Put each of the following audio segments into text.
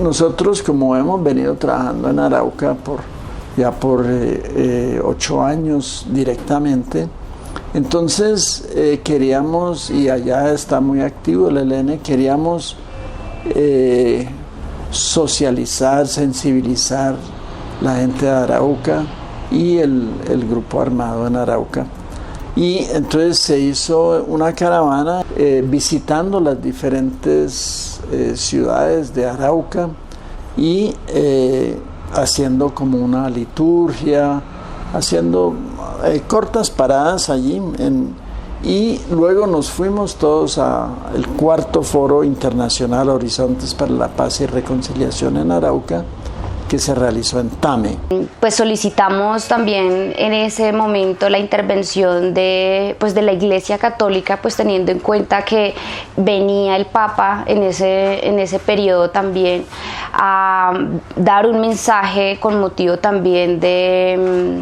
nosotros, como hemos venido trabajando en Arauca ya por 8 años directamente, entonces queríamos, y allá está muy activo el ELN, queríamos socializar, sensibilizar la gente de Arauca y el grupo armado en Arauca. Y entonces se hizo una caravana visitando las diferentes ciudades de Arauca y haciendo como una liturgia, haciendo cortas paradas allí. Y luego nos fuimos todos al 4º Foro Internacional Horizontes para la Paz y Reconciliación en Arauca, que se realizó en Tame. Pues solicitamos también en ese momento la intervención de la Iglesia Católica, pues teniendo en cuenta que venía el Papa en ese periodo también a dar un mensaje con motivo también de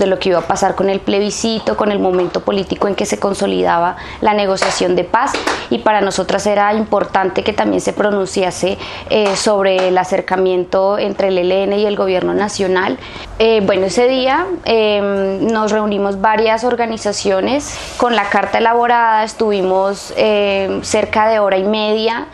lo que iba a pasar con el plebiscito, con el momento político en que se consolidaba la negociación de paz, y para nosotras era importante que también se pronunciase sobre el acercamiento entre el ELN y el gobierno nacional. Ese día nos reunimos varias organizaciones con la carta elaborada, estuvimos cerca de 1 hora y media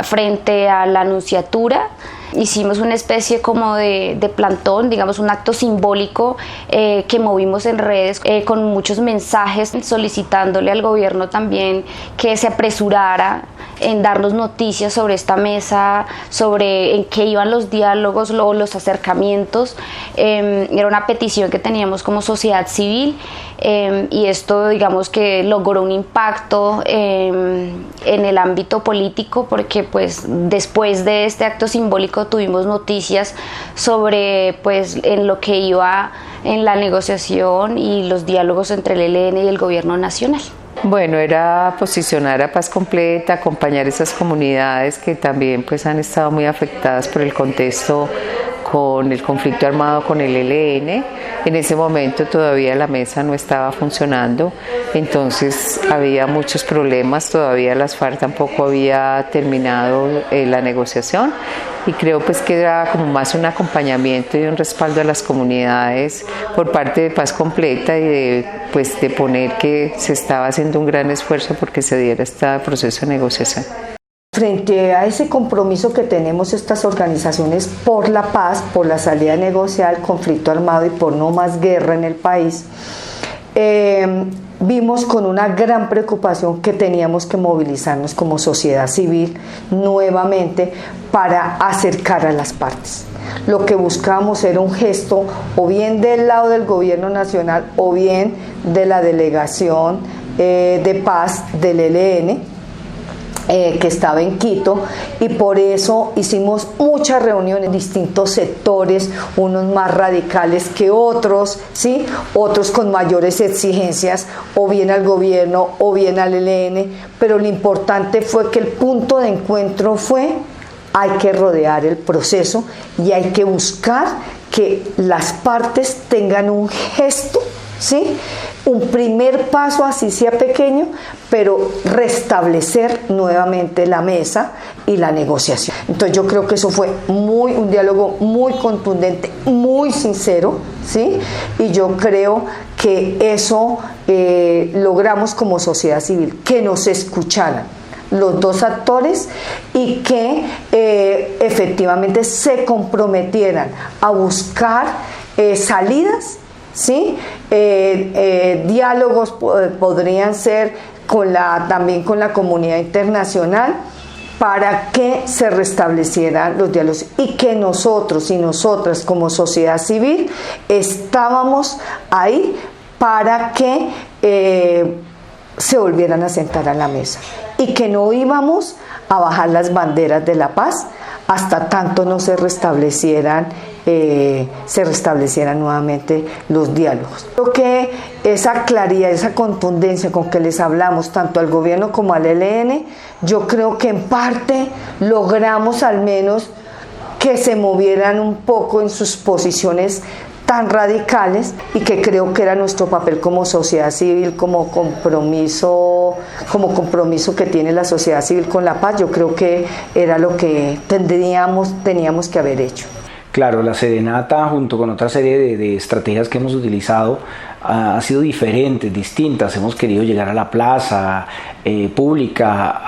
frente a la Nunciatura. Hicimos una especie como de plantón, digamos un acto simbólico que movimos en redes con muchos mensajes solicitándole al gobierno también que se apresurara en darnos noticias sobre esta mesa, sobre en qué iban los diálogos o los acercamientos. Era una petición que teníamos como sociedad civil, y esto digamos que logró un impacto en el ámbito político, porque pues después de este acto simbólico tuvimos noticias sobre pues en lo que iba en la negociación y los diálogos entre el ELN y el gobierno nacional. Bueno, era posicionar a Paz Completa, acompañar esas comunidades que también pues han estado muy afectadas por el contexto con el conflicto armado con el ELN. En ese momento todavía la mesa no estaba funcionando, entonces había muchos problemas, todavía las FARC tampoco había terminado la negociación, y creo pues que era como más un acompañamiento y un respaldo a las comunidades por parte de Paz Completa, y de poner que se estaba haciendo un gran esfuerzo porque se diera este proceso de negociación. Frente a ese compromiso que tenemos estas organizaciones por la paz, por la salida negociada al conflicto armado y por no más guerra en el país, vimos con una gran preocupación que teníamos que movilizarnos como sociedad civil nuevamente para acercar a las partes. Lo que buscábamos era un gesto o bien del lado del gobierno nacional o bien de la delegación de paz del ELN, que estaba en Quito, y por eso hicimos muchas reuniones en distintos sectores, unos más radicales que otros, ¿sí? Otros con mayores exigencias, o bien al gobierno o bien al ELN, pero lo importante fue que el punto de encuentro fue: hay que rodear el proceso y hay que buscar que las partes tengan un gesto, ¿sí? Un primer paso, así sea pequeño, pero restablecer nuevamente la mesa y la negociación. Entonces yo creo que eso fue un diálogo muy contundente, muy sincero, ¿sí? Y yo creo que eso logramos como sociedad civil, que nos escucharan los dos actores y que efectivamente se comprometieran a buscar salidas, ¿sí? Diálogos podrían ser también con la comunidad internacional, para que se restablecieran los diálogos, y que nosotros y nosotras como sociedad civil estábamos ahí para que se volvieran a sentar a la mesa, y que no íbamos a bajar las banderas de la paz hasta tanto no se restablecieran nuevamente los diálogos. Creo que esa claridad, esa contundencia con que les hablamos tanto al gobierno como al ELN, yo creo que en parte logramos al menos que se movieran un poco en sus posiciones tan radicales y que creo que era nuestro papel como sociedad civil, como compromiso que tiene la sociedad civil con la paz. Yo creo que era lo que teníamos que haber hecho. Claro, la serenata junto con otra serie de estrategias que hemos utilizado ha sido diferentes, distintas. Hemos querido llegar a la plaza pública,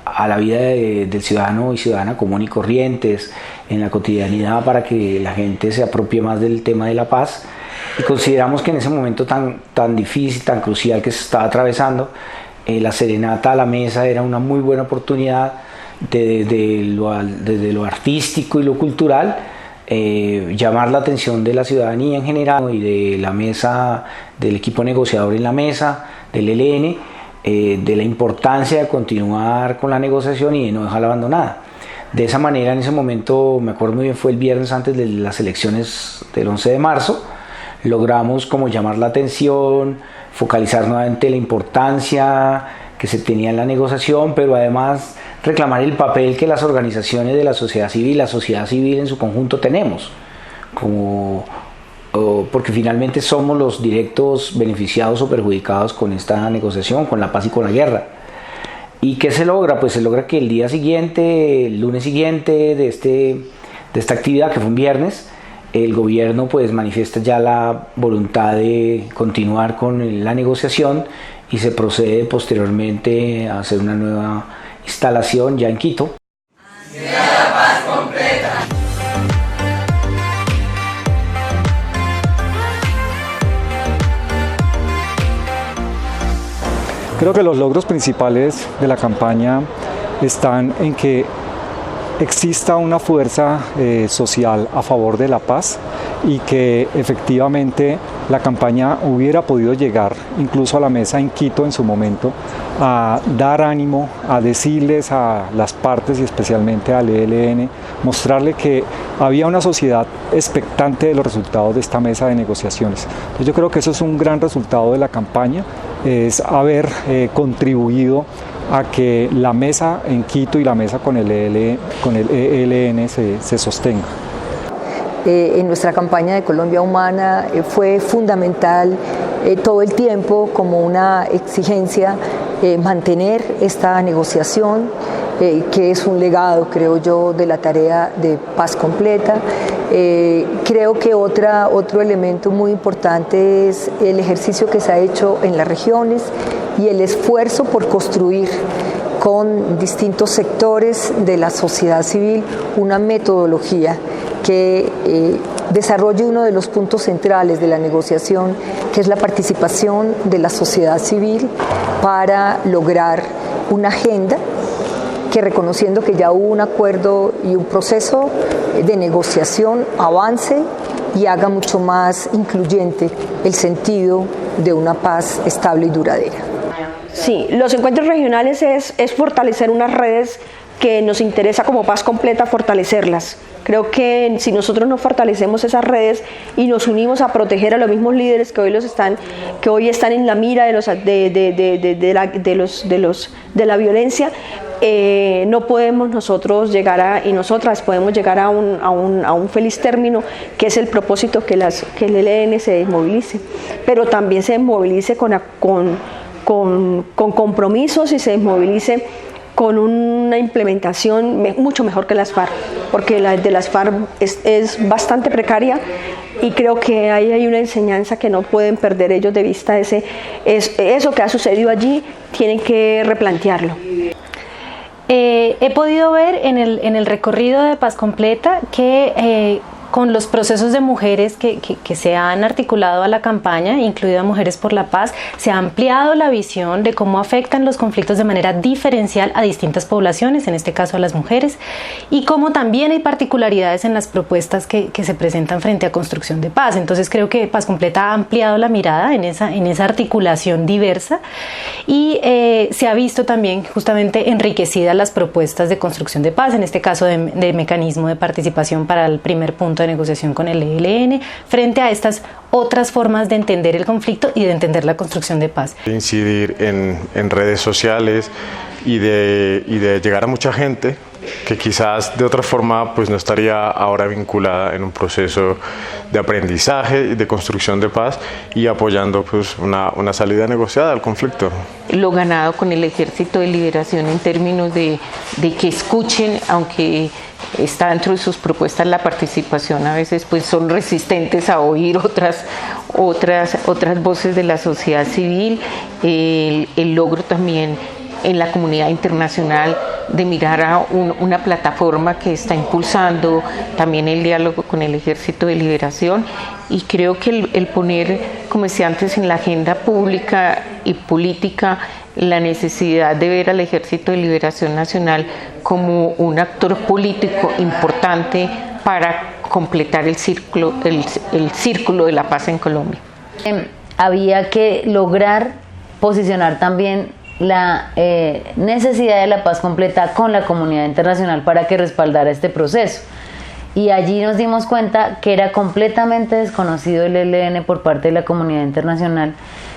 a la vida del ciudadano y ciudadana común y corrientes, en la cotidianidad, para que la gente se apropie más del tema de la paz. Y consideramos que en ese momento tan difícil, tan crucial que se estaba atravesando, la serenata a la mesa era una muy buena oportunidad desde lo artístico y lo cultural, llamar la atención de la ciudadanía en general y de la mesa, del equipo negociador en la mesa, del ELN, de la importancia de continuar con la negociación y de no dejarla abandonada. De esa manera, en ese momento, me acuerdo muy bien, fue el viernes antes de las elecciones del 11 de marzo, logramos como llamar la atención, focalizar nuevamente la importancia que se tenía en la negociación, pero además reclamar el papel que las organizaciones de la sociedad civil en su conjunto tenemos, porque finalmente somos los directos beneficiados o perjudicados con esta negociación, con la paz y con la guerra. ¿Y qué se logra? Pues se logra que el día siguiente, el lunes siguiente de esta actividad, que fue un viernes, el gobierno pues manifiesta ya la voluntad de continuar con la negociación y se procede posteriormente a hacer una nueva instalación ya en Quito. Hacia la paz completa. Creo que los logros principales de la campaña están en que exista una fuerza social a favor de la paz y que efectivamente la campaña hubiera podido llegar incluso a la mesa en Quito en su momento a dar ánimo, a decirles a las partes y especialmente al ELN, mostrarle que había una sociedad expectante de los resultados de esta mesa de negociaciones. Entonces yo creo que eso es un gran resultado de la campaña, es haber contribuido a que la mesa en Quito y la mesa con el ELN se sostenga. En nuestra campaña de Colombia Humana fue fundamental todo el tiempo como una exigencia mantener esta negociación, que es un legado, creo yo, de la tarea de paz completa. Creo que otro elemento muy importante es el ejercicio que se ha hecho en las regiones y el esfuerzo por construir con distintos sectores de la sociedad civil una metodología que desarrolle uno de los puntos centrales de la negociación, que es la participación de la sociedad civil para lograr una agenda que, reconociendo que ya hubo un acuerdo y un proceso de negociación, avance y haga mucho más incluyente el sentido de una paz estable y duradera. Sí, los encuentros regionales es fortalecer unas redes que nos interesa como Paz Completa fortalecerlas. Creo que si nosotros no fortalecemos esas redes y nos unimos a proteger a los mismos líderes que hoy están en la mira de la violencia, no podemos nosotros llegar y nosotras podemos llegar a un feliz término, que es el propósito que el ELN se desmovilice, pero también se desmovilice con compromisos y se desmovilice con una implementación mucho mejor que las FARC, porque la de las FARC es bastante precaria y creo que ahí hay una enseñanza que no pueden perder ellos de vista. Eso que ha sucedido allí, tienen que replantearlo. He podido ver en el recorrido de Paz Completa que con los procesos de mujeres que se han articulado a la campaña, incluida Mujeres por la Paz, se ha ampliado la visión de cómo afectan los conflictos de manera diferencial a distintas poblaciones, en este caso a las mujeres, y cómo también hay particularidades en las propuestas que se presentan frente a construcción de paz. Entonces creo que Paz Completa ha ampliado la mirada en esa articulación diversa y se ha visto también justamente enriquecidas las propuestas de construcción de paz, en este caso de mecanismo de participación para el primer punto de negociación con el ELN, frente a estas otras formas de entender el conflicto y de entender la construcción de paz. Incidir en redes sociales y de llegar a mucha gente que quizás de otra forma pues no estaría ahora vinculada en un proceso de aprendizaje y de construcción de paz y apoyando pues una salida negociada al conflicto. Lo ganado con el Ejército de Liberación en términos de que escuchen, aunque está dentro de sus propuestas la participación, a veces pues son resistentes a oír otras voces de la sociedad civil, el logro también en la comunidad internacional de mirar a una plataforma que está impulsando también el diálogo con el Ejército de Liberación, y creo que el poner, como decía antes, en la agenda pública y política la necesidad de ver al Ejército de Liberación Nacional como un actor político importante para completar el círculo de la paz en Colombia. Había que lograr posicionar también la necesidad de la paz completa con la comunidad internacional para que respaldara este proceso. Y allí nos dimos cuenta que era completamente desconocido el ELN por parte de la comunidad internacional,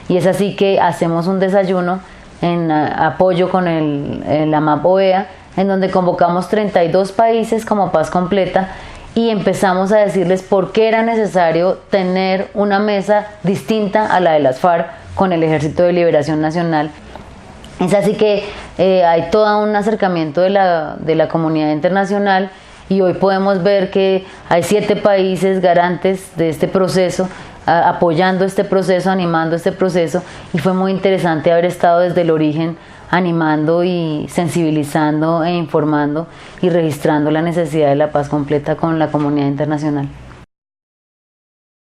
y es así que hacemos un desayuno en apoyo con la MAP OEA, en donde convocamos 32 países como Paz Completa y empezamos a decirles por qué era necesario tener una mesa distinta a la de las FARC con el Ejército de Liberación Nacional. Es así que hay todo un acercamiento de la comunidad internacional, y hoy podemos ver que hay 7 países garantes de este proceso, apoyando este proceso, animando este proceso, y fue muy interesante haber estado desde el origen animando y sensibilizando e informando y registrando la necesidad de la paz completa con la comunidad internacional.